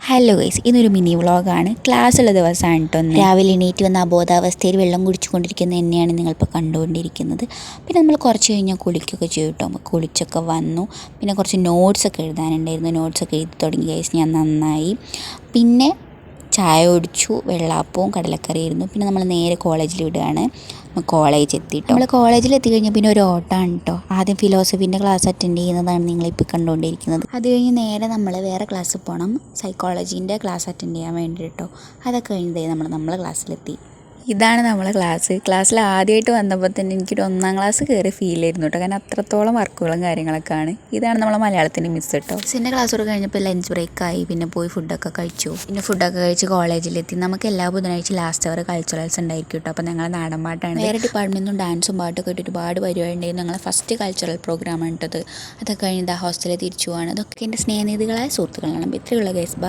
Hello guys, ഇതൊരു mini വ്ളോഗാണ്. ക്ലാസ്സുള്ള ദിവസമാണ് കേട്ടോ. രാവിലെ എണീറ്റ് വന്ന അബോധാവസ്ഥയിൽ വെള്ളം കുടിച്ചുകൊണ്ടിരിക്കുന്ന എന്നെയാണ് നിങ്ങളിപ്പോൾ കണ്ടുകൊണ്ടിരിക്കുന്നത്. പിന്നെ നമ്മൾ കുറച്ച് കഴിഞ്ഞാൽ കുളിക്കുകയൊക്കെ ചെയ്യും കേട്ടോ. കുളിച്ചൊക്കെ വന്നു. പിന്നെ കുറച്ച് നോട്ട്സൊക്കെ എഴുതാനുണ്ടായിരുന്നു. നോട്ട്സൊക്കെ എഴുതി തുടങ്ങി ഗൈസ് ഞാൻ നന്നായി. പിന്നെ ചായ കുടിച്ചു, വെള്ളാപ്പവും കടലക്കറിയായിരുന്നു. പിന്നെ നമ്മൾ നേരെ കോളേജിൽ വിടുകയാണ്. കോളേജ് എത്തിയിട്ടോ. നമ്മൾ കോളേജിൽ എത്തിക്കഴിഞ്ഞാൽ പിന്നെ ഒരു ഓട്ടമാണ് കേട്ടോ. ആദ്യം ഫിലോസഫീൻ്റെ ക്ലാസ് അറ്റൻഡ് ചെയ്യുന്നതാണ് നിങ്ങളിപ്പോൾ കണ്ടുകൊണ്ടിരിക്കുന്നത്. അത് കഴിഞ്ഞ് നേരെ നമ്മൾ വേറെ ക്ലാസ്സിൽ പോകണം, സൈക്കോളജീൻ്റെ ക്ലാസ് അറ്റൻഡ് ചെയ്യാൻ വേണ്ടി കേട്ടോ. അതൊക്കെ കഴിഞ്ഞതേ നമ്മളെ ക്ലാസ്സിലെത്തി. ഇതാണ് നമ്മളെ ക്ലാസ്സിൽ ആദ്യമായിട്ട് വന്നപ്പോൾ തന്നെ എനിക്കൊരു 1ാം ക്ലാസ് കയറി ഫീൽ ആയിരുന്നു കേട്ടോ. കാരണം അത്രത്തോളം വർക്കുകളും കാര്യങ്ങളൊക്കെയാണ്. ഇതാണ് നമ്മളെ മലയാളത്തിൻ്റെ മിസ് കേട്ടോ. മിസ്സിൻ്റെ ക്ലാസ്സോട് കഴിഞ്ഞപ്പോൾ ലഞ്ച് ബ്രേക്കായി. പിന്നെ പോയി ഫുഡൊക്കെ കഴിച്ചു. പിന്നെ ഫുഡൊക്കെ കഴിച്ച് കോളേജിലെത്തി. നമുക്ക് എല്ലാ ബുധനാഴ്ച ലാസ്റ്റ് അവർ കൾച്ചറൽസ് ഉണ്ടായിരിക്കും കേട്ടോ. അപ്പോൾ ഞങ്ങൾ നാടൻ പാട്ടാണ്. വേറെ ഡിപ്പാർട്ട്മെൻറ്റിൽ നിന്നും ഡാൻസും പാട്ടൊക്കെ ഇട്ടിട്ട് ഒരുപാട് പരിപാടി ഉണ്ടായിരുന്നു. ഞങ്ങൾ ഫസ്റ്റ് കൾച്ചറൽ പ്രോഗ്രാമാണ് കേട്ടത്. അതൊക്കെ കഴിഞ്ഞ് ഹോസ്റ്റലിൽ തിരിച്ചു പോവാണ്. അതൊക്കെ എൻ്റെ സ്നേഹനിധികളായ സുഹൃത്തുക്കളാണ്. ഇത്രയുള്ള ഗൈസ്.